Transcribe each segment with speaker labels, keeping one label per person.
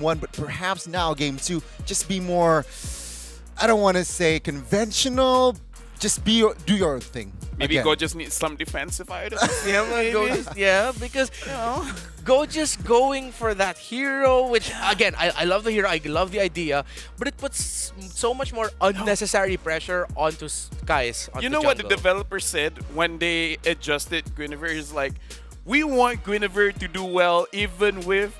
Speaker 1: 1, but perhaps now game 2, just be more, I don't want to say conventional, just do your own thing.
Speaker 2: Maybe
Speaker 1: again.
Speaker 2: Go just needs some defensive items.
Speaker 3: Because Go just going for that hero, which again, I love the hero, I love the idea, but it puts so much more unnecessary pressure onto guys.
Speaker 2: You know what the developer said when they adjusted Guinevere? Is like, we want Guinevere to do well even with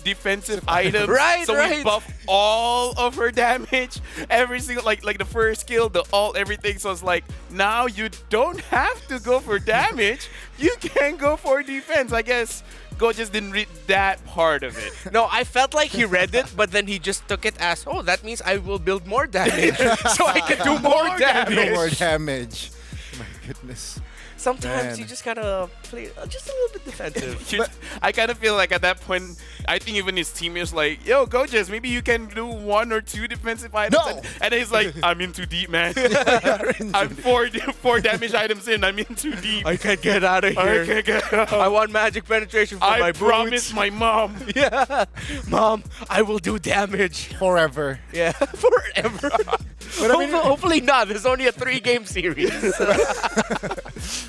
Speaker 2: defensive items.
Speaker 3: Right,
Speaker 2: so
Speaker 3: right.
Speaker 2: we buff all of her damage, every single, like the first skill, the ult, everything. So it's like, now you don't have to go for damage. You can go for defense. I guess Go just didn't read that part of it.
Speaker 3: No, I felt like he read it, but then he just took it as, oh, that means I will build more damage, so I can do more damage.
Speaker 1: No more damage. My goodness.
Speaker 3: Sometimes
Speaker 1: Man.
Speaker 3: you just gotta play just a little bit defensive.
Speaker 2: I kind of feel like at that point, I think even his team is like, yo, Gojas, maybe you can do 1 or 2 defensive items.
Speaker 1: No.
Speaker 2: And he's like, I'm in too deep, man. I'm four damage items in. I'm in too deep.
Speaker 3: I can't get out of
Speaker 2: I
Speaker 3: here.
Speaker 2: can't get out.
Speaker 3: I want magic penetration for
Speaker 2: I
Speaker 3: my
Speaker 2: promised
Speaker 3: boots.
Speaker 2: my mom.
Speaker 3: Yeah, Mom, I will do damage.
Speaker 1: Forever.
Speaker 3: Yeah, forever.
Speaker 1: But I mean,
Speaker 3: Hopefully not. There's only a 3-game series.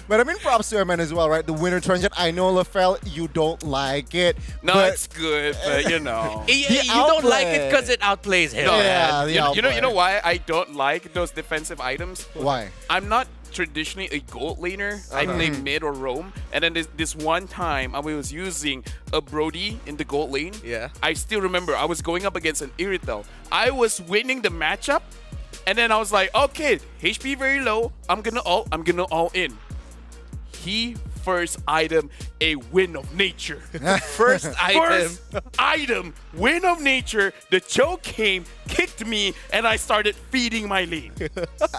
Speaker 1: but I mean, props to Eman as well, right? The winner transient. I know, LaFell, you don't like it.
Speaker 2: No,
Speaker 1: but
Speaker 2: it's good, but you know.
Speaker 3: You don't like it because it outplays him.
Speaker 2: No,
Speaker 1: Yeah, the
Speaker 2: you know
Speaker 1: outplay.
Speaker 2: why I don't like those defensive items?
Speaker 1: Why?
Speaker 2: I'm not traditionally a gold laner. I play mid or roam. And then this one time I was using a Brody in the gold lane.
Speaker 3: Yeah.
Speaker 2: I still remember I was going up against an Irritel. I was winning the matchup. And then I was like, okay, HP very low. I'm gonna all in. He first item a win of nature.
Speaker 3: First item.
Speaker 2: First item, win of nature. The choke came, kicked me, and I started feeding my lane.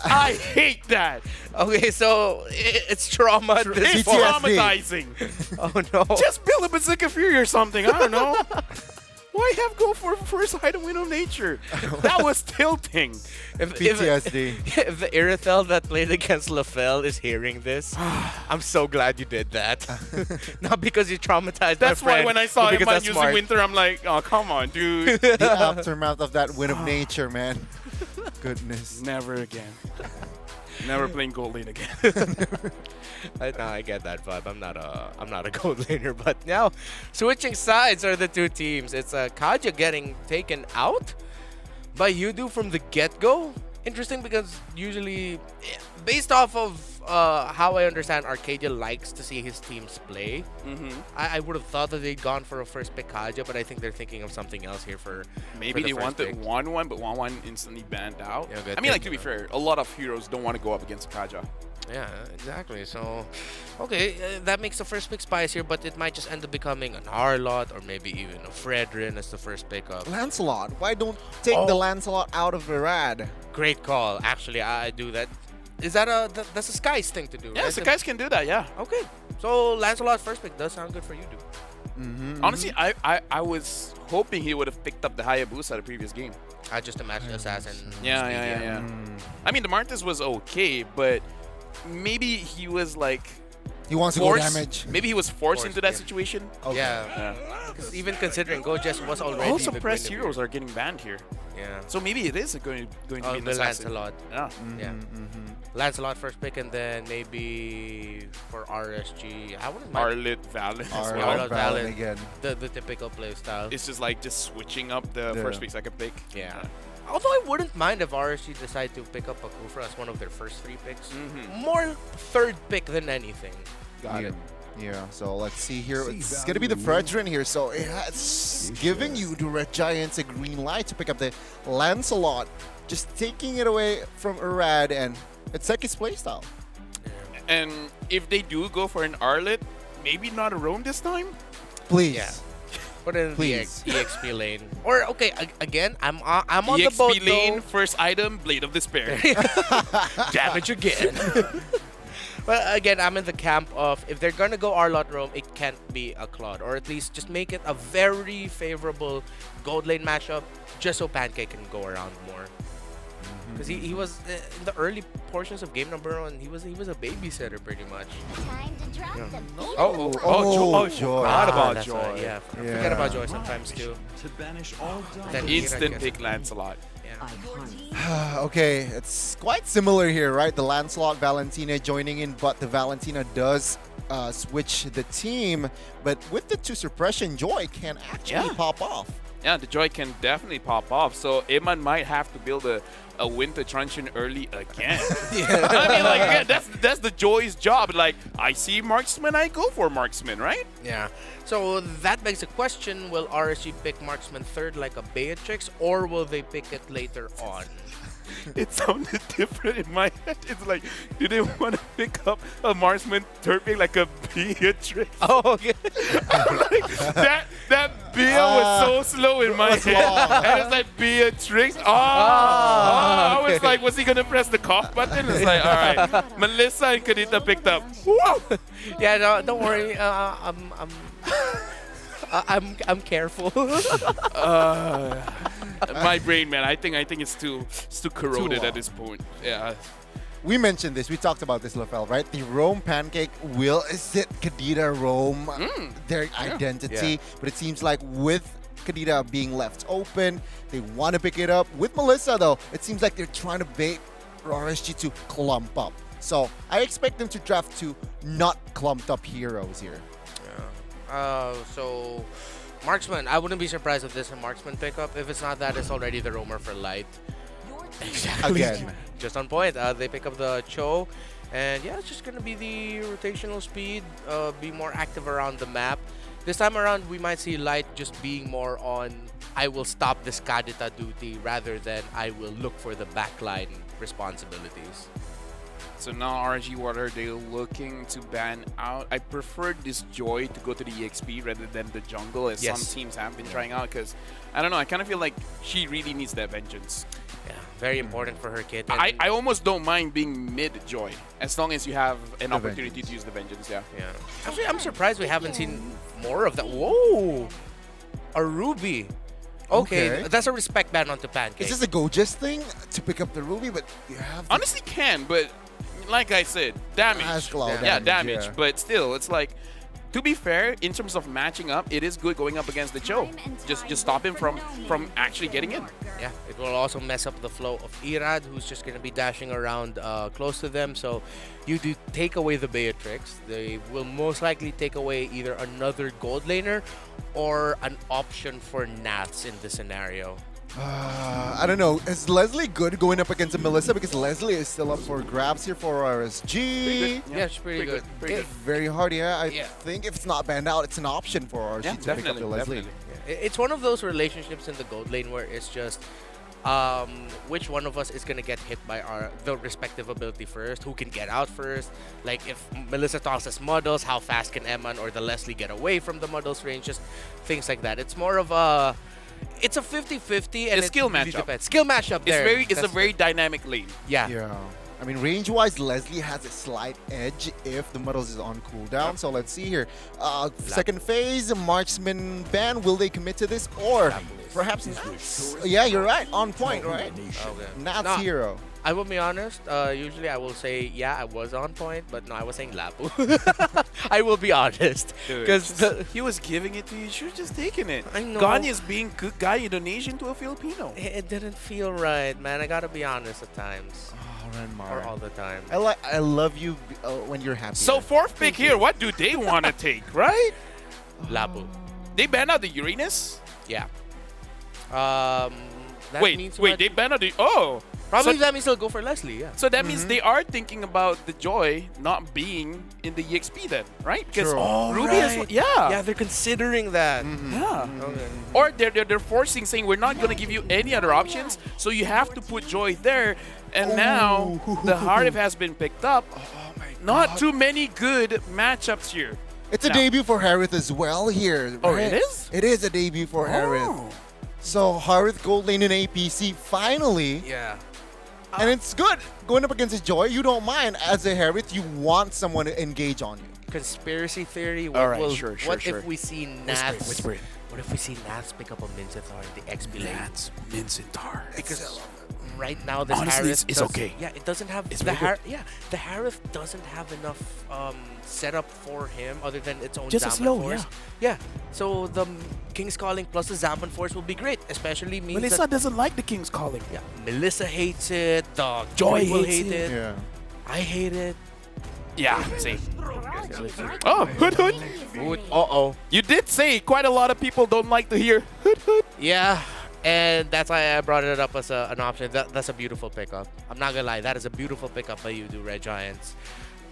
Speaker 2: I hate that.
Speaker 3: Okay, so it's trauma at this
Speaker 2: It's
Speaker 3: point.
Speaker 2: traumatizing.
Speaker 3: Oh no.
Speaker 2: Just build a Bazooka Fury or something. I don't know. Why have go for first item win of nature? That was tilting.
Speaker 1: PTSD.
Speaker 3: If the Irithel that played against LaFell is hearing this, I'm so glad you did that. Not because you traumatized
Speaker 2: That's
Speaker 3: my friend,
Speaker 2: why when I saw
Speaker 3: but
Speaker 2: him
Speaker 3: because that's
Speaker 2: using
Speaker 3: smart.
Speaker 2: Winter, I'm like, oh, come on, dude.
Speaker 1: The aftermath of that win of nature, man. Goodness.
Speaker 2: Never again. Never playing gold lane again.
Speaker 3: I get that vibe. I'm not a gold laner, but now switching sides are the two teams. It's Kaja getting taken out by Yudu from the get-go. Interesting because usually, based off of how I understand, Arcadia likes to see his teams play. I would have thought that they'd gone for a first pick Kaja, but I think they're thinking of something else here for
Speaker 2: Maybe
Speaker 3: for the
Speaker 2: they
Speaker 3: first
Speaker 2: wanted
Speaker 3: pick.
Speaker 2: 1-1, but 1-1 instantly banned out.
Speaker 3: Yeah, good
Speaker 2: I mean, like,
Speaker 3: thing,
Speaker 2: to be fair, a lot of heroes don't want to go up against Kaja.
Speaker 3: Yeah, exactly. So, okay, that makes the first pick Spice here, but it might just end up becoming an Harlot or maybe even a Fredrin as the first pickup.
Speaker 1: Lancelot. Why don't take the Lancelot out of the rad?
Speaker 3: Great call. Actually, I do that. Is that that's a Sky's thing to do,
Speaker 2: Yeah,
Speaker 3: right?
Speaker 2: so guys can do that, yeah.
Speaker 3: Okay. So, Lancelot's first pick does sound good for you, dude.
Speaker 2: Honestly, I was hoping he would have picked up the Hayabusa the previous game.
Speaker 3: I just imagine Assassin.
Speaker 2: Yeah. I mean, the Martis was okay, but maybe he was like
Speaker 1: He wants to go damage.
Speaker 2: Maybe he was forced into that
Speaker 3: yeah.
Speaker 2: situation.
Speaker 1: Okay.
Speaker 3: Yeah. 'Cause even considering Gojes was already
Speaker 2: All
Speaker 3: the
Speaker 2: suppressed
Speaker 3: Guinevere.
Speaker 2: heroes are getting banned here.
Speaker 3: Yeah.
Speaker 2: So maybe it is going to be an
Speaker 3: The
Speaker 2: assassin.
Speaker 3: Lancelot.
Speaker 2: Yeah.
Speaker 3: Yeah. Lancelot first pick, and then maybe for RSG, I wouldn't mind
Speaker 2: Arlit Valen as
Speaker 1: Our
Speaker 2: well.
Speaker 3: Arlit
Speaker 1: Valen
Speaker 3: Valen.
Speaker 1: again.
Speaker 3: the typical play style.
Speaker 2: It's just like switching up the
Speaker 1: Yeah.
Speaker 2: first pick, second pick.
Speaker 3: Yeah. Although I wouldn't mind if RSG decide to pick up Akufra as one of their first 3 picks. More third pick than anything.
Speaker 2: Got it.
Speaker 1: Yeah, so let's see here. It's going to be the Fredrin here, so it's giving you the Red Giants a green light to pick up the Lancelot. Just taking it away from Arad, and it's like his playstyle.
Speaker 2: And if they do go for an Arlit, maybe not a roam this time.
Speaker 1: Please.
Speaker 3: Yeah. Put it in
Speaker 1: Please.
Speaker 3: the EXP lane. Or, okay, again, I'm on the
Speaker 2: EXP
Speaker 3: boat,
Speaker 2: lane,
Speaker 3: though.
Speaker 2: first item, Blade of Despair.
Speaker 3: Damage again. But again, I'm in the camp of if they're gonna go Arlot roam, it can't be a Claude, or at least just make it a very favorable gold lane matchup, just so Pancake can go around more. Because he was in the early portions of game number 1. He was a babysitter pretty much.
Speaker 4: Time to drop the beat.
Speaker 1: Joy.
Speaker 2: Forgot about
Speaker 3: That's
Speaker 2: Joy.
Speaker 3: right, yeah, forget about Joy sometimes too.
Speaker 5: To banish all
Speaker 3: Then
Speaker 2: Instant
Speaker 3: Ira
Speaker 2: pick
Speaker 3: gets-
Speaker 2: Lancelot.
Speaker 3: Yeah.
Speaker 1: Okay, it's quite similar here, right? The Lancelot Valentina joining in, but the Valentina does switch the team. But with the 2 suppression, Joy can actually
Speaker 2: Yeah.
Speaker 1: pop off.
Speaker 2: Yeah, the Joy can definitely pop off. So Iman might have to build a winter truncheon early again. I mean, like, again, that's the Joy's job. Like, I see marksman, I go for marksman, right?
Speaker 3: Yeah. So that begs the question, will RSG pick marksman third like a Beatrix, or will they pick it later on?
Speaker 2: It sounded different in my head. It's like, do they want to pick up a marksman third pick like a Beatrix?
Speaker 3: Oh, okay.
Speaker 2: that Bea was so slow in my head. And it's like Beatrix. I was
Speaker 3: okay.
Speaker 2: like, was he gonna press the cough button? It's like, all right. Melissa and Kadita picked up. Whoa!
Speaker 3: Yeah, no, don't worry. I'm careful.
Speaker 2: My brain, man. I think it's too corroded
Speaker 1: long.
Speaker 2: at this point. Yeah.
Speaker 1: We mentioned this. We talked about this, LaFell, right? The Rome pancake is it Kadita Rome, their identity?
Speaker 3: Yeah.
Speaker 1: But it seems like with Kadita being left open, they want to pick it up. With Melissa, though, it seems like they're trying to bait RSG to clump up. So I expect them to draft 2 not clumped up heroes here.
Speaker 3: So marksman, I wouldn't be surprised if this is a marksman pickup. If it's not that, it's already the roamer for light.
Speaker 1: Again.
Speaker 3: Just on point. They pick up the Cho, and yeah, it's just gonna be the rotational speed, be more active around the map. This time around, we might see Light just being more on I will stop this Kadita duty rather than I will look for the backline responsibilities.
Speaker 2: So now RG, what are they looking to ban out? I prefer this Joy to go to the EXP rather than the jungle, as
Speaker 3: Yes.
Speaker 2: some teams have been trying out, because I don't know, I kind of feel like she really needs that vengeance.
Speaker 3: Yeah, very important for her kit.
Speaker 2: I almost don't mind being mid Joy, as long as you have an
Speaker 1: The
Speaker 2: opportunity
Speaker 1: vengeance.
Speaker 2: to use the vengeance, yeah.
Speaker 3: Yeah. Actually, I'm surprised we haven't seen more of that. Whoa! A Ruby. Okay,
Speaker 1: Okay.
Speaker 3: that's a respect ban onto Pancake.
Speaker 1: Is this a Gojest thing to pick up the Ruby? But you have to
Speaker 2: Honestly can, but like I said, damage.
Speaker 1: Ask loud
Speaker 2: Yeah,
Speaker 1: damage,
Speaker 2: damage.
Speaker 1: yeah.
Speaker 2: But still, it's like, to be fair, in terms of matching up, it is good going up against the Cho. Just stop him from actually getting in.
Speaker 3: Yeah, it will also mess up the flow of Irad, who's just going to be dashing around close to them. So you do take away the Beatrix. They will most likely take away either another gold laner or an option for Nats in this scenario.
Speaker 1: I don't know. Is Leslie good going up against a Melissa? Because Leslie is still up for grabs here for RSG.
Speaker 3: Yeah, it's pretty good.
Speaker 2: Pretty good.
Speaker 1: Very hard, yeah. I
Speaker 3: Yeah.
Speaker 1: think if it's not banned out, it's an option for RSG
Speaker 2: Yeah,
Speaker 1: to pick up
Speaker 2: definitely,
Speaker 1: the Leslie.
Speaker 2: definitely.
Speaker 3: It's one of those relationships in the gold lane where it's just which one of us is gonna get hit by the respective ability first, who can get out first. Like if Melissa tosses Muddles, how fast can Eman or the Leslie get away from the Muddles range, just things like that. It's more of a 50-50 and
Speaker 2: It's skill
Speaker 3: it really
Speaker 2: matchup.
Speaker 3: depends. Skill matchup there.
Speaker 2: It's a
Speaker 3: That's
Speaker 2: very dynamic lane.
Speaker 3: yeah.
Speaker 1: Yeah. I mean, range-wise, Leslie has a slight edge if the Muddles is on cooldown. So let's see here. Second phase, Marksman ban. Will they commit to this? Or perhaps Nats? Yeah, you're right. On point, right?
Speaker 3: Okay.
Speaker 1: Nats
Speaker 3: No,
Speaker 1: hero.
Speaker 3: I will be honest. Usually I will say, yeah, I was on point, but no, I was saying Lapu. I will be honest.
Speaker 2: Dude,
Speaker 3: Because
Speaker 2: he was giving it to you. You should have just taken it.
Speaker 3: I know.
Speaker 2: Ganya's being good guy Indonesian to a Filipino.
Speaker 3: it didn't feel right, man. I gotta be honest at times.
Speaker 1: Oh, Renmar.
Speaker 3: Or all the time.
Speaker 1: I love you when you're happy.
Speaker 2: So fourth pick here, what do they want to take, right?
Speaker 3: Lapu.
Speaker 2: They banned out the Uranus?
Speaker 3: Yeah. That
Speaker 2: Wait,
Speaker 3: means
Speaker 2: they banned out the... Oh!
Speaker 3: Probably
Speaker 2: so,
Speaker 3: that means they'll go for Leslie, yeah.
Speaker 2: so that means they are thinking about the Joy not being in the EXP then, right? Because
Speaker 1: True.
Speaker 2: Ruby is...
Speaker 3: right.
Speaker 2: Yeah.
Speaker 3: Yeah, they're considering that.
Speaker 2: Yeah.
Speaker 3: Okay.
Speaker 2: Or they're forcing, saying we're not going to give you any other options, so you have to put Joy there. And now the Harif has been picked up.
Speaker 1: Oh my
Speaker 2: Not too many good matchups here.
Speaker 1: It's a
Speaker 2: No.
Speaker 1: debut for Harith as well here.
Speaker 2: Oh,
Speaker 1: right?
Speaker 2: it is?
Speaker 1: It is a debut for Harith. So Harith gold lane in APC finally.
Speaker 3: Yeah.
Speaker 1: And it's good. Going up against a Joy, you don't mind. As a Harith, you want someone to engage on you.
Speaker 3: Conspiracy theory.
Speaker 2: All right,
Speaker 3: will-
Speaker 2: sure,
Speaker 3: what
Speaker 2: sure.
Speaker 3: if we see Nats?
Speaker 2: whisper it.
Speaker 3: What if we see Nats pick up a Mincetar in the XP lane?
Speaker 2: Mincetar.
Speaker 3: Because right now this
Speaker 2: Honestly,
Speaker 3: Harith
Speaker 2: it's okay.
Speaker 3: Yeah, it doesn't have
Speaker 2: It's
Speaker 3: the
Speaker 2: very
Speaker 3: the Harith doesn't have enough setup for him other than its own
Speaker 2: Just a
Speaker 3: Zaman
Speaker 2: slow,
Speaker 3: Force. Yeah. So the King's Calling plus the Zaman Force will be great, especially means
Speaker 2: Melissa
Speaker 3: that
Speaker 2: doesn't like the King's Calling.
Speaker 3: yeah, Melissa hates it, the
Speaker 2: Joy
Speaker 3: will
Speaker 2: hates
Speaker 3: hate it.
Speaker 1: Yeah.
Speaker 3: I hate it.
Speaker 2: Yeah, same.
Speaker 4: Heroic
Speaker 2: Oh, hood hood.
Speaker 3: Uh-oh.
Speaker 2: You did say quite a lot of people don't like to hear hood hood.
Speaker 3: Yeah, and that's why I brought it up as an option. That's a beautiful pickup. I'm not gonna lie, that is a beautiful pickup by you, do Red Giants.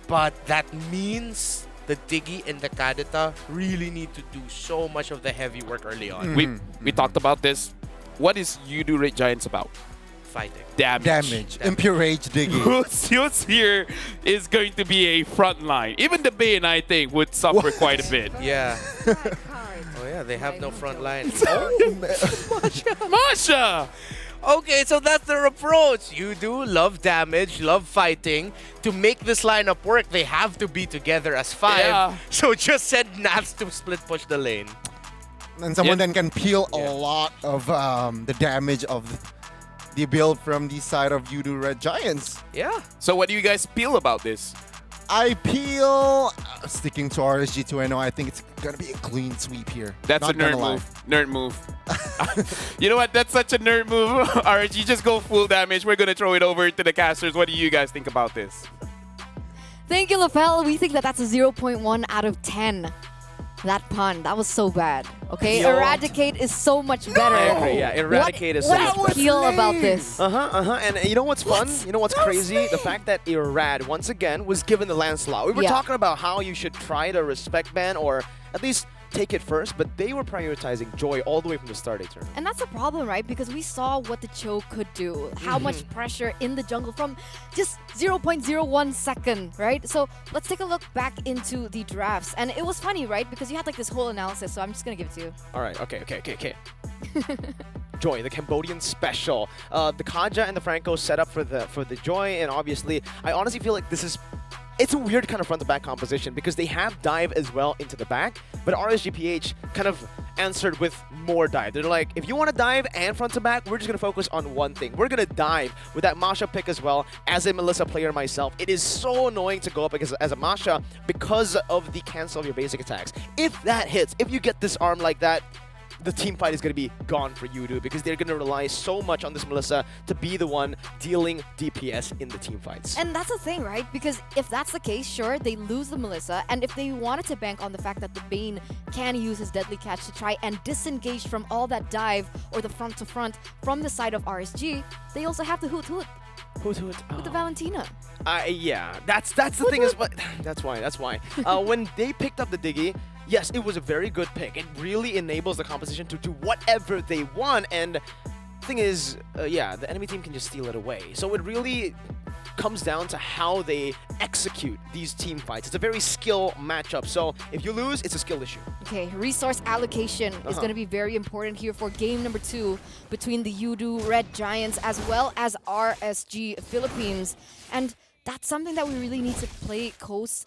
Speaker 3: But that means the Diggy and the Kadita really need to do so much of the heavy work early on.
Speaker 2: We talked about this. What is You Do Red Giants about?
Speaker 3: Fighting.
Speaker 2: Damage.
Speaker 1: Impure Rage Diggy.
Speaker 2: Who's here is going to be a front line. Even the Bane, I think, would suffer quite a bit.
Speaker 3: Yeah.
Speaker 4: card.
Speaker 3: Oh yeah, they have no front line.
Speaker 2: Masha!
Speaker 3: Okay, so that's their approach. You do love damage, love fighting. To make this lineup work, they have to be together as 5.
Speaker 2: Yeah.
Speaker 3: So just send Nats to split push the lane.
Speaker 1: And someone
Speaker 2: Yeah.
Speaker 1: then can peel
Speaker 3: Yeah.
Speaker 1: a lot of the damage of the build from the side of Yudu Red Giants.
Speaker 3: Yeah.
Speaker 2: So what do you guys feel about this?
Speaker 1: I peel sticking to RSG 2.0. I think it's gonna be a clean sweep here.
Speaker 2: That's
Speaker 1: Not
Speaker 2: a nerd
Speaker 1: gonna lie.
Speaker 2: move. Nerd move. You know what? That's such a nerd move. RSG, just go full damage. We're going to throw it over to the casters. What do you guys think about this?
Speaker 5: Thank you, LaFell. We think that that's a 0.1 out of 10. That pun, that was so bad. Okay,
Speaker 6: Yo.
Speaker 5: Eradicate is so much better.
Speaker 6: I agree, yeah. Eradicate is so
Speaker 5: what
Speaker 6: much
Speaker 5: is
Speaker 6: better.
Speaker 5: appeal about this?
Speaker 6: And you know what's fun? You know what's crazy? The fact that Irad, once again, was given the land slot. We were
Speaker 5: Yeah.
Speaker 6: talking about how you should try to respect ban or at least take it first, but they were prioritizing Joy all the way from the start of the tournament.
Speaker 5: And that's a problem, right? Because we saw what the Cho could do. How much pressure in the jungle from just 0.01 second, right? So let's take a look back into the drafts. And it was funny, right? Because you had like this whole analysis, so I'm just gonna give it to you.
Speaker 6: All right, okay. Joy, the Cambodian special. The Kaja and the Franco set up for the Joy, and obviously, I honestly feel like it's a weird kind of front-to-back composition because they have dive as well into the back, but RSGPH kind of answered with more dive. They're like, if you want to dive and front-to-back, we're just going to focus on one thing. We're going to dive with that Masha pick as well. As a Melissa player myself, it is so annoying to go up as a Masha because of the cancel of your basic attacks. If that hits, if you get this arm like that, the team fight is going to be gone for Yudu because they're going to rely so much on this Melissa to be the one dealing DPS in the team fights.
Speaker 5: And that's the thing, right? Because if that's the case, sure, they lose the Melissa. And if they wanted to bank on the fact that the Bane can use his deadly catch to try and disengage from all that dive or the front to front from the side of RSG, they also have the Hoot Hoot
Speaker 6: Hoot.
Speaker 5: with the Valentina.
Speaker 6: Yeah, that's the thing is, but that's why. When they picked up the Diggy, yes, it was a very good pick. It really enables the composition to do whatever they want, and thing is, yeah, the enemy team can just steal it away. So it really comes down to how they execute these team fights. It's a very skill matchup. So if you lose, it's a skill issue.
Speaker 5: Okay, resource allocation is going to be very important here for game number 2 between the Yudu Red Giants as well as RSG Philippines. And that's something that we really need to pay close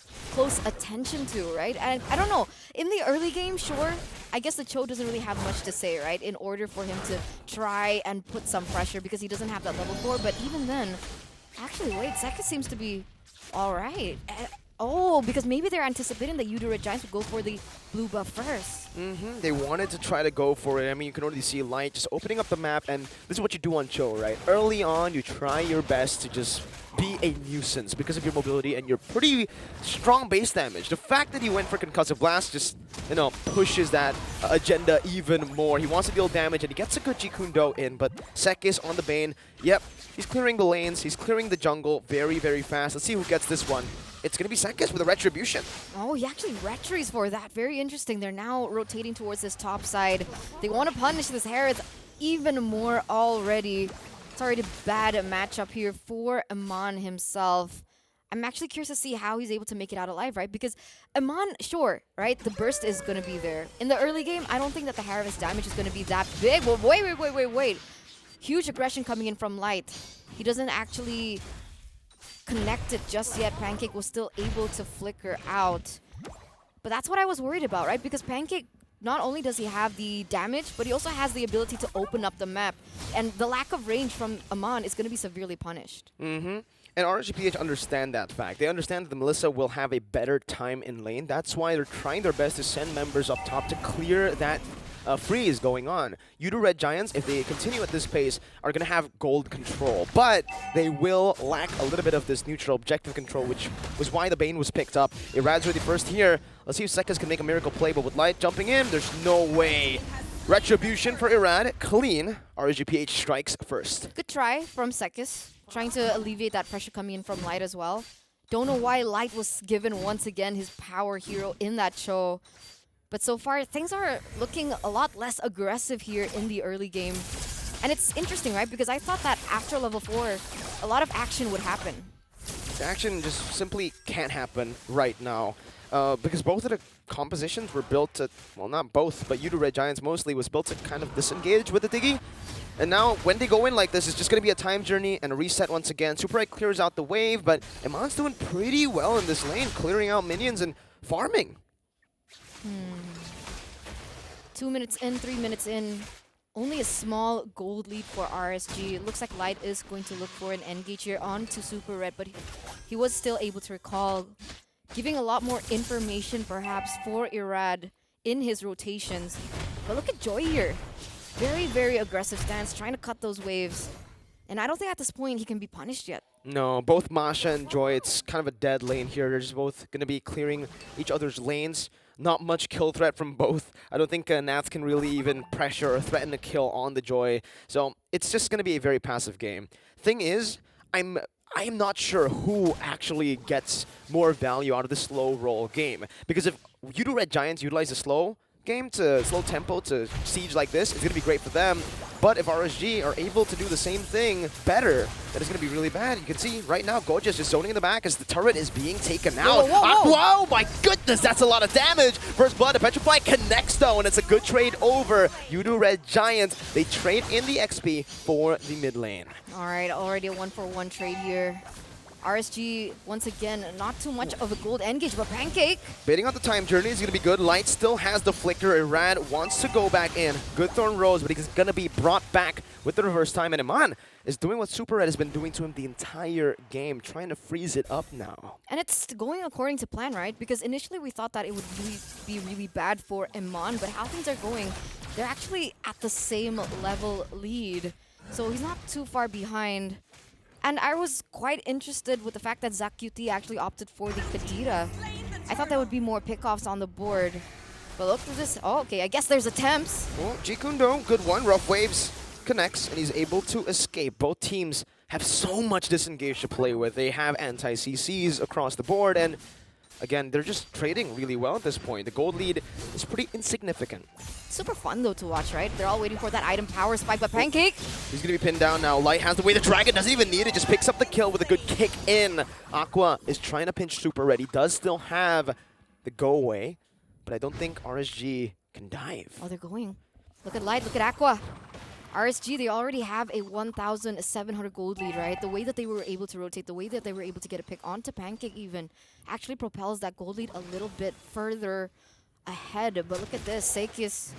Speaker 5: attention to, right? And I don't know, in the early game, sure, I guess the Cho doesn't really have much to say, right? In order for him to try and put some pressure because he doesn't have that level 4. But even then, actually, wait, Zeka seems to be all right. Oh, because maybe they're anticipating that Yudu Red Giants would go for the blue buff first.
Speaker 6: They wanted to try to go for it. I mean, you can already see Light just opening up the map, and this is what you do on Cho, right? Early on, you try your best to just be a nuisance because of your mobility and your pretty strong base damage. The fact that he went for Concussive Blast just, you know, pushes that agenda even more. He wants to deal damage, and he gets a good Jikundo in, but Sekis on the Bane. Yep, he's clearing the lanes, he's clearing the jungle very, very fast. Let's see who gets this one. It's going to be Sekis with a Retribution.
Speaker 5: Oh, he actually retries for that. Very interesting. They're now rotating towards this top side. They want to punish this Harith even more already. It's already a bad matchup here for Aman himself. I'm actually curious to see how he's able to make it out alive, right? Because Aman, sure, right? The burst is going to be there. In the early game, I don't think that the Harith's damage is going to be that big. But wait. Huge aggression coming in from Light. He doesn't actually connect it just yet. Pancake was still able to flicker out. But that's what I was worried about, right? Because Pancake not only does he have the damage, but he also has the ability to open up the map. And the lack of range from Aman is going to be severely punished.
Speaker 6: Mm-hmm. And RSGPH understand that fact. They understand that the Melissa will have a better time in lane. That's why they're trying their best to send members up top to clear that freeze going on. Yudu Red Giants, if they continue at this pace, are going to have gold control. But they will lack a little bit of this neutral objective control, which was why the Bane was picked up. Irad's already first here. Let's see if Sekas can make a miracle play, but with Light jumping in, there's no way. Retribution for Irad. Clean. RSGPH strikes first.
Speaker 5: Good try from Sekis, trying to alleviate that pressure coming in from Light as well. Don't know why Light was given once again his power hero in that show. But so far, things are looking a lot less aggressive here in the early game. And it's interesting, right? Because I thought that after level 4, a lot of action would happen.
Speaker 6: The action just simply can't happen right now. Because both of the compositions were built to, well, not both, but Yudu Red Giants mostly was built to kind of disengage with the Diggy. And now, when they go in like this, it's just going to be a time journey and a reset once again. Super Red clears out the wave, but Iman's doing pretty well in this lane, clearing out minions and farming.
Speaker 5: 2 minutes in, 3 minutes in. Only a small gold lead for RSG. It looks like Light is going to look for an engage here onto Super Red, but he was still able to recall, giving a lot more information perhaps for Irad in his rotations. But look at Joy here. Very, very aggressive stance, trying to cut those waves. And I don't think at this point he can be punished yet.
Speaker 6: No, both Masha and Joy, it's kind of a dead lane here. They're just both going to be clearing each other's lanes. Not much kill threat from both. I don't think Nats can really even pressure or threaten a kill on the Joy. So it's just going to be a very passive game. Thing is, I am not sure who actually gets more value out of the slow roll game. Because if Yudu Red Giants utilize the slow game to slow tempo to siege like this, it's going to be great for them. But if RSG are able to do the same thing better, that is going to be really bad. You can see right now Gorgeous just zoning in the back as the turret is being taken out. Whoa, my goodness, that's a lot of damage. First blood, a Petrify connects though, and it's a good trade over. Yudu Red Giants, they trade in the XP for the mid lane.
Speaker 5: All right, already a 1-for-1 trade here. RSG, once again, not too much of a gold engage, but Pancake.
Speaker 6: Baiting on the time journey is going to be good. Light still has the flicker. Irad wants to go back in. Good Thorn Rose, but he's going to be brought back with the reverse time. And Iman is doing what Super Red has been doing to him the entire game, trying to freeze it up now.
Speaker 5: And it's going according to plan, right? Because initially we thought that it would be really bad for Iman, but how things are going, they're actually at the same level lead. So he's not too far behind. And I was quite interested with the fact that ZachQT actually opted for the Kadira. I thought there would be more pickoffs on the board. But look at this. Oh, okay, I guess there's attempts.
Speaker 6: Well, Jikundo, good one. Rough Waves connects, and he's able to escape. Both teams have so much disengage to play with. They have anti-CCs across the board, and again, they're just trading really well at this point. The gold lead is pretty insignificant.
Speaker 5: Super fun, though, to watch, right? They're all waiting for that item power spike, but Pancake.
Speaker 6: He's going to be pinned down now. Light has the way. The Dragon doesn't even need it. Just picks up the kill with a good kick in. Aqua is trying to pinch Super Red. He does still have the go away, but I don't think RSG can dive.
Speaker 5: Oh, they're going. Look at Light. Look at Aqua. RSG, they already have a 1,700 gold lead, right? The way that they were able to rotate, the way that they were able to get a pick onto Pancake even, actually propels that gold lead a little bit further ahead. But look at this, Sekis,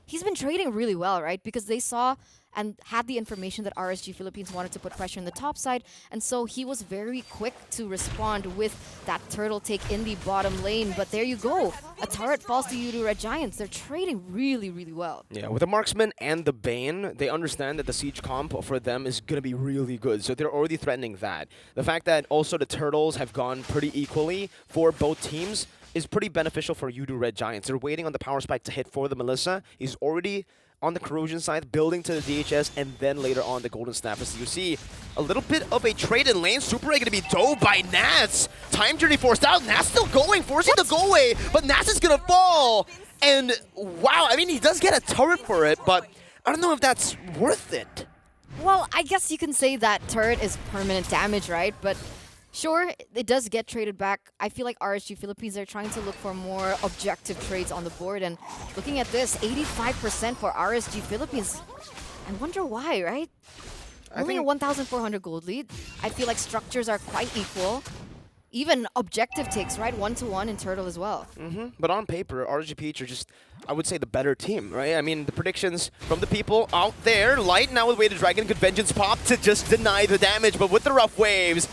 Speaker 5: he's been trading really well, right? Because they saw and had the information that RSG Philippines wanted to put pressure in the top side, and so he was very quick to respond with that turtle take in the bottom lane. But there you go, a turret falls to Yudu Red Giants. They're trading really, really well.
Speaker 6: Yeah, with the Marksman and the Bane, they understand that the Siege comp for them is going to be really good, so they're already threatening that. The fact that also the Turtles have gone pretty equally for both teams is pretty beneficial for Yudu Red Giants. They're waiting on the power spike to hit for the Melissa. He's already on the corrosion side, building to the DHS, and then later on the Golden Snap. As you see, a little bit of a trade in lane. Super Ray going to be dove by Nats. Time journey forced out. Nats still going, forcing the go away, but Nats is going to fall. And wow, I mean, he does get a turret for it, but I don't know if that's worth it.
Speaker 5: Well, I guess you can say that turret is permanent damage, right? But sure, it does get traded back. I feel like RSG Philippines are trying to look for more objective trades on the board. And looking at this, 85% for RSG Philippines. I wonder why, right? Only a 1,400 gold lead. I feel like structures are quite equal. even objective takes, right? 1-1 in Turtle as well.
Speaker 6: But on paper, RSGPH are just, I would say, the better team, right? I mean, the predictions from the people out there, Light now with Weighted Dragon, could Vengeance pop to just deny the damage, but with the rough waves,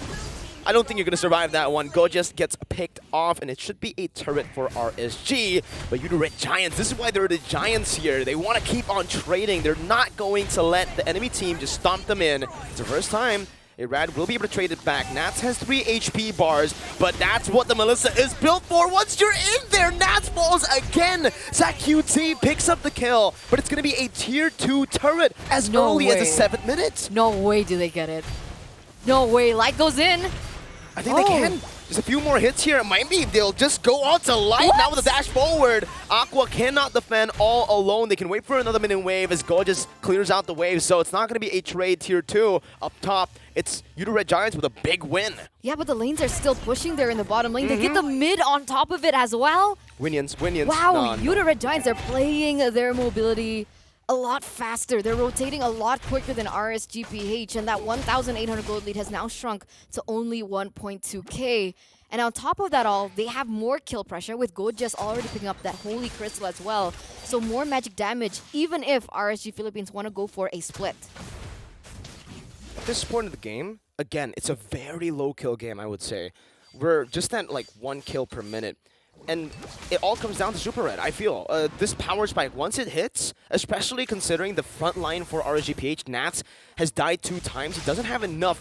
Speaker 6: I don't think you're going to survive that one. Go just gets picked off, and it should be a turret for RSG. But you do Red Giants. This is why they're the Giants here. They want to keep on trading. They're not going to let the enemy team just stomp them in. It's the first time Irad will be able to trade it back. Nats has 3 HP bars, but that's what the Melissa is built for. Once you're in there, Nats falls again. ZachQT picks up the kill, but it's going to be a tier 2 turret as early as the 7th minute.
Speaker 5: No way do they get it. No way. Light goes in.
Speaker 6: I think they can. Just a few more hits here. It might be they'll just go on to Light now with a dash forward. Aqua cannot defend all alone. They can wait for another minion wave as Go just clears out the wave. So it's not going to be a trade tier 2 up top. It's Yudu Red Giants with a big win.
Speaker 5: Yeah, but the lanes are still pushing there in the bottom lane. They get the mid on top of it as well.
Speaker 6: Winions.
Speaker 5: Wow, Yudu Red Giants are playing their mobility a lot faster. They're rotating a lot quicker than RSGPH, and that 1,800 gold lead has now shrunk to only 1.2k. And on top of that all, they have more kill pressure with Gojas already picking up that Holy Crystal as well. So more magic damage, even if RSG Philippines want to go for a split.
Speaker 6: At this point of the game, again, it's a very low kill game, I would say. We're just at like 1 kill per minute. And it all comes down to Super Red, I feel. This power spike, once it hits, especially considering the front line for RSGPH, Nats has died 2 times. He doesn't have enough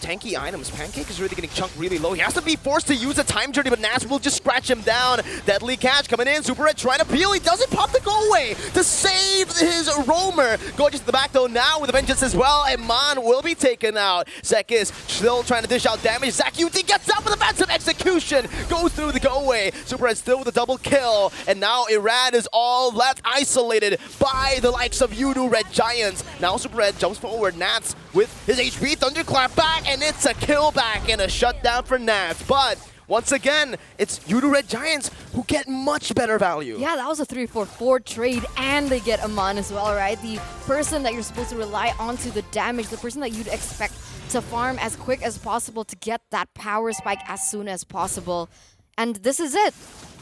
Speaker 6: tanky items. Pancake is really getting chunked really low. He has to be forced to use a time journey, but Nats will just scratch him down. Deadly catch coming in. Super Red trying to peel. He doesn't pop the go away to save his roamer. Gorgeous to the back though now with a vengeance as well. And Man will be taken out. Zek is still trying to dish out damage. ZachQT gets out with a massive execution. Goes through the go away. Super Red still with a double kill. And now Irad is all left isolated by the likes of Yudu Red Giants. Now Super Red jumps forward. Nats with his HP Thunderclap back, and it's a kill back and a shutdown for Nats. But once again, it's Yudu Red Giants who get much better value.
Speaker 5: Yeah, that was a 3-4-4 trade, and they get Aman as well, right? The person that you're supposed to rely on to the damage, the person that you'd expect to farm as quick as possible to get that power spike as soon as possible. And this is it.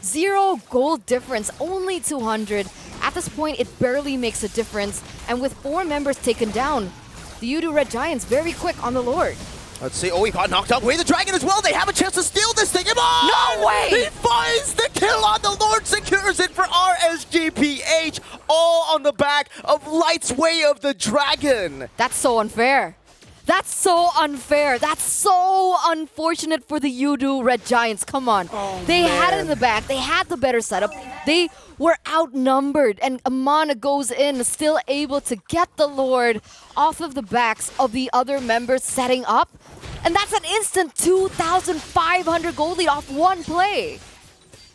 Speaker 5: 0 gold difference, only 200. At this point, it barely makes a difference. And with 4 members taken down, the Yudu Red Giants very quick on the Lord.
Speaker 6: Let's see. Oh, he got knocked out. Way the Dragon as well. They have a chance to steal this thing. No
Speaker 5: way!
Speaker 6: He finds the kill on the Lord, secures it for RSGPH, all on the back of Light's Way of the Dragon.
Speaker 5: That's so unfair. That's so unfair. That's so unfortunate for the Yudu Red Giants. Come on. They had it in the back. They had the better setup. They were outnumbered. And Amana goes in, still able to get the Lord off of the backs of the other members setting up. And that's an instant 2,500 gold lead off 1 play.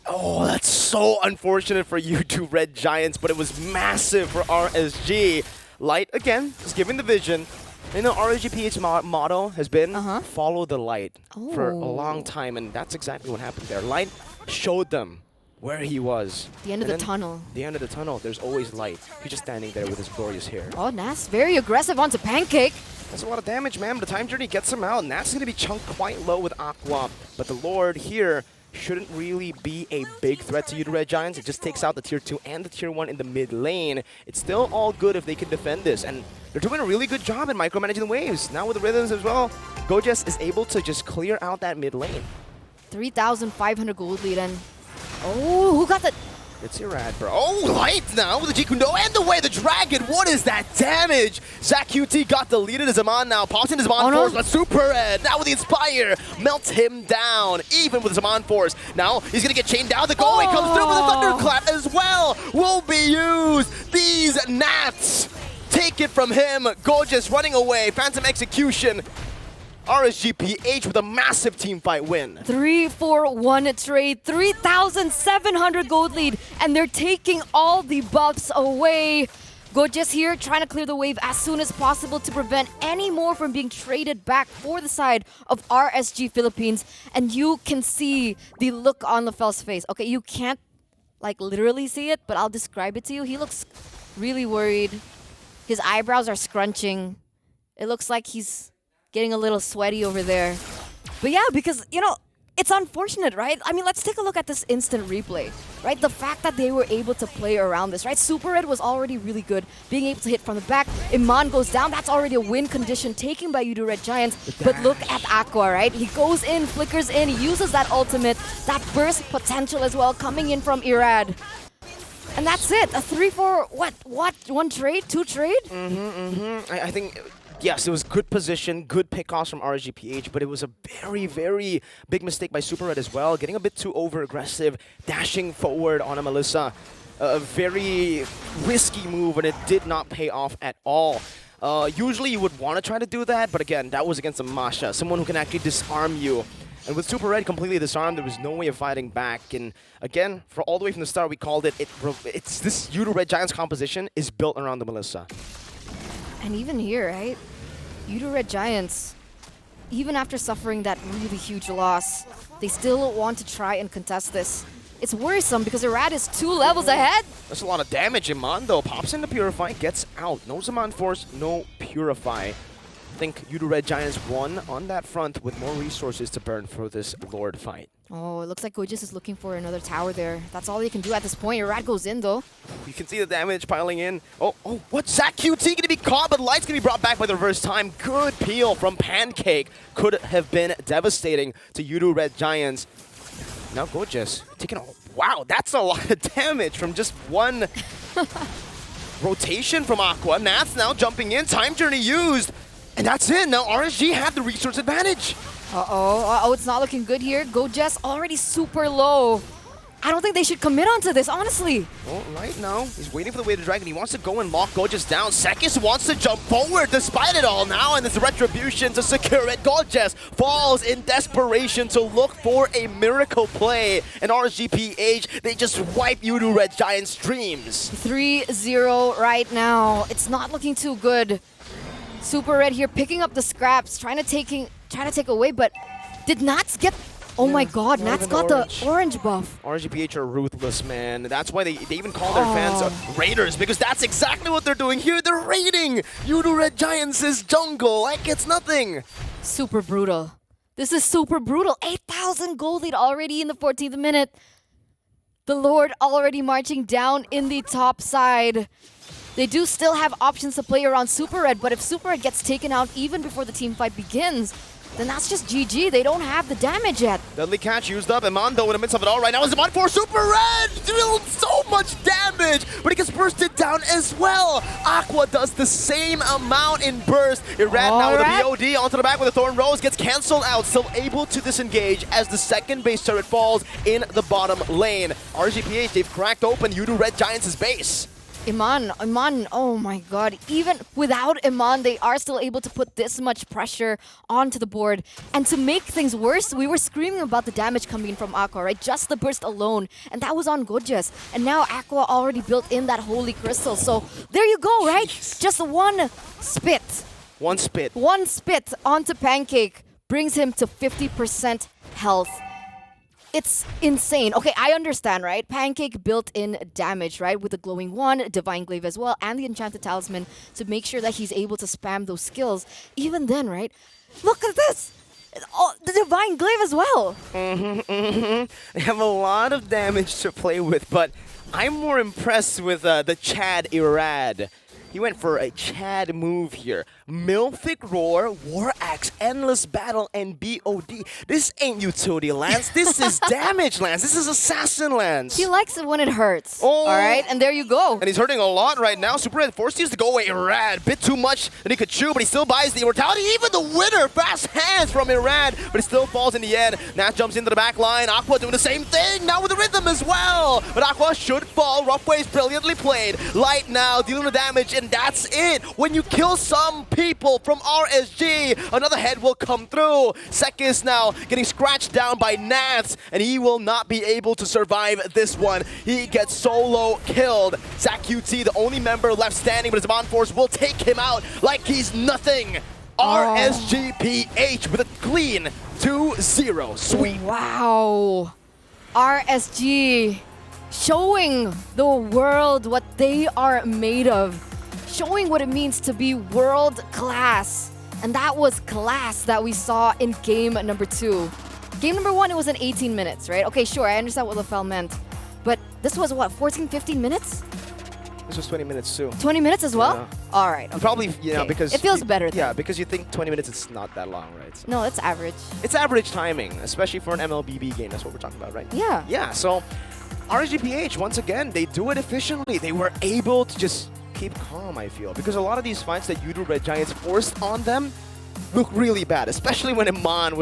Speaker 6: Oh, that's so unfortunate for Yudu Red Giants, but it was massive for RSG. Light, again, is giving the vision. You know, RSGPH's motto has been follow the light for a long time, and that's exactly what happened there. Light showed them where he was.
Speaker 5: The end of the tunnel.
Speaker 6: The end of the tunnel, there's always light. He's just standing there with his glorious hair.
Speaker 5: Oh, Nas, very aggressive onto Pancake.
Speaker 6: That's a lot of damage, man. The time journey gets him out, and that's going to be chunked quite low with Aqua. But the Lord here shouldn't really be a big threat to Yudu Red Giants. It just takes out the tier 2 and the tier 1 in the mid lane. It's still all good if they can defend this, and they're doing a really good job in micromanaging the waves. Now with the rhythms as well, Gojas is able to just clear out that mid lane.
Speaker 5: 3,500 gold lead, and oh, who got the...
Speaker 6: It's Irad, bro. Oh, Light now with the Jikundo and the Way the Dragon. What is that damage? ZachQT got the lead at Zaman now. Pops into Zaman Force, but Super Red now with the Inspire melts him down, even with Zaman Force. Now he's gonna get chained down. The go away comes through with a Thunderclap as well. Will be used. These Nats take it from him. Gorgeous running away. Phantom Execution. RSGPH with a massive team fight win.
Speaker 5: 3-4-1 trade, 3,700 gold lead, and they're taking all the buffs away. Gorgeous here trying to clear the wave as soon as possible to prevent any more from being traded back for the side of RSG Philippines. And you can see the look on LaFell's face. Okay, you can't like literally see it, but I'll describe it to you. He looks really worried. His eyebrows are scrunching. It looks like he's getting a little sweaty over there. But yeah, because, you know, it's unfortunate, right? I mean, let's take a look at this instant replay, right? The fact that they were able to play around this, right? Super Red was already really good, being able to hit from the back. Iman goes down. That's already a win condition taken by Yudu Red Giants. But look at Aqua, right? He goes in, flickers in, he uses that ultimate, that burst potential as well coming in from Irad. And that's it. A 3-4, what? One trade? Two trade?
Speaker 6: I think, yes, it was good position, good pickoffs from RSGPH, but it was a very, very big mistake by Super Red as well, getting a bit too over-aggressive, dashing forward on a Melissa. A very risky move, and it did not pay off at all. Usually you would want to try to do that, but again, that was against a Masha, someone who can actually disarm you. And with Super Red completely disarmed, there was no way of fighting back. And again, for all the way from the start, we called it's this Yudu Red Giants composition is built around the Melissa.
Speaker 5: And even here, right? Yudu Red Giants, even after suffering that really huge loss, they still want to try and contest this. It's worrisome because Irad is 2 levels ahead.
Speaker 6: That's a lot of damage. Iman, though, pops into Purify, gets out. No Zaman Force, no Purify. I think Yudu Red Giants won on that front with more resources to burn for this Lord fight.
Speaker 5: Oh, it looks like Gojis is looking for another tower there. That's all he can do at this point. Irad goes in, though.
Speaker 6: You can see the damage piling in. Oh, what's Zach QT going to be caught, but Light's going to be brought back by the reverse time. Good peel from Pancake. Could have been devastating to Yudu Red Giants. Now Gojis taking a... Wow, that's a lot of damage from just one rotation from Aqua. Nath's now jumping in. Time Journey used. And that's it. Now RSG had the resource advantage.
Speaker 5: Uh-oh, it's not looking good here. Gojis already super low. I don't think they should commit onto this, honestly.
Speaker 6: Well, right now, he's waiting for the way to dragon. He wants to go and lock Gojis down. Sekis wants to jump forward despite it all now, and it's retribution to secure it. Gojis falls in desperation to look for a miracle play. And RSGPH, they just wipe Yudu Red Giants' dreams.
Speaker 5: 3-0 right now. It's not looking too good. Super Red here picking up the scraps, trying to take away, but did Nats get... Oh my god, Nats got the orange buff.
Speaker 6: RSGPH are ruthless, man. That's why they even call their fans raiders, because that's exactly what they're doing here. They're raiding Yudu Red Giants' jungle like it's nothing.
Speaker 5: Super brutal. This is super brutal. 8,000 gold lead already in the 14th minute. The Lord already marching down in the top side. They do still have options to play around Super Red, but if Super Red gets taken out even before the team fight begins, then that's just GG. They don't have the damage yet.
Speaker 6: Deadly catch used up. Iman, though, in the midst of it all right now is Iman for Super Red! Deals so much damage, but he gets bursted down as well. Aqua does the same amount in burst. Irad now with a BOD onto the back with a Thorn Rose, gets cancelled out, still able to disengage as the second base turret falls in the bottom lane. RGPH, they've cracked open Yudu Red Giants' base.
Speaker 5: Iman, oh my god. Even without Iman, they are still able to put this much pressure onto the board. And to make things worse, we were screaming about the damage coming in from Aqua, right? Just the burst alone. And that was on Gojis. And now Aqua already built in that Holy Crystal. So there you go, right? Just one spit.
Speaker 6: One spit.
Speaker 5: One spit onto Pancake brings him to 50% health. It's insane. Okay, I understand, right? Pancake built in damage, right? With the Glowing Wand, Divine Glaive as well, and the Enchanted Talisman to make sure that he's able to spam those skills. Even then, right? Look at this! Oh, the Divine Glaive as well!
Speaker 6: They have a lot of damage to play with, but I'm more impressed with the Chad Irad. He went for a Chad move here. Milthic Roar, War Axe, Endless Battle, and BOD. This ain't utility, Lance. This is damage, Lance. This is assassin, Lance.
Speaker 5: He likes it when it hurts.
Speaker 6: Oh.
Speaker 5: Alright, and there you go.
Speaker 6: And he's hurting a lot right now. Super Red forced you to go away. Irad, bit too much than he could chew, but he still buys the immortality. Even the winner, fast hands from Irad, but he still falls in the end. Nat jumps into the back line. Aqua doing the same thing, now with the rhythm as well. But Aqua should fall. Rough Waves brilliantly played. Light now, dealing the damage, and that's it. When you kill some people from RSG, another head will come through. Sekis now getting scratched down by Nats, and he will not be able to survive this one. He gets solo killed. Zach QT, the only member left standing, but his Zaman Force will take him out like he's nothing. RSGPH with a clean 2-0 sweep.
Speaker 5: Wow. RSG showing the world what they are made of. Showing what it means to be world class. And that was class that we saw in game number 2. Game number 1, it was in 18 minutes, right? Okay, sure, I understand what LaFell meant. But this was what, 14, 15 minutes?
Speaker 6: This was 20 minutes too.
Speaker 5: 20 minutes as well?
Speaker 6: Yeah.
Speaker 5: All right. Okay.
Speaker 6: Probably, you know,
Speaker 5: Okay.
Speaker 6: because
Speaker 5: It feels
Speaker 6: you-
Speaker 5: better then.
Speaker 6: Yeah, because you think 20 minutes is not that long, right? So
Speaker 5: No, it's average.
Speaker 6: it's average timing, especially for an MLBB game. That's what we're talking about, right?
Speaker 5: Yeah.
Speaker 6: Yeah, so RSGPH, once again, they do it efficiently. They were able to just keep calm, I feel, because a lot of these fights that Yudu Red Giants forced on them look really bad, especially when Iman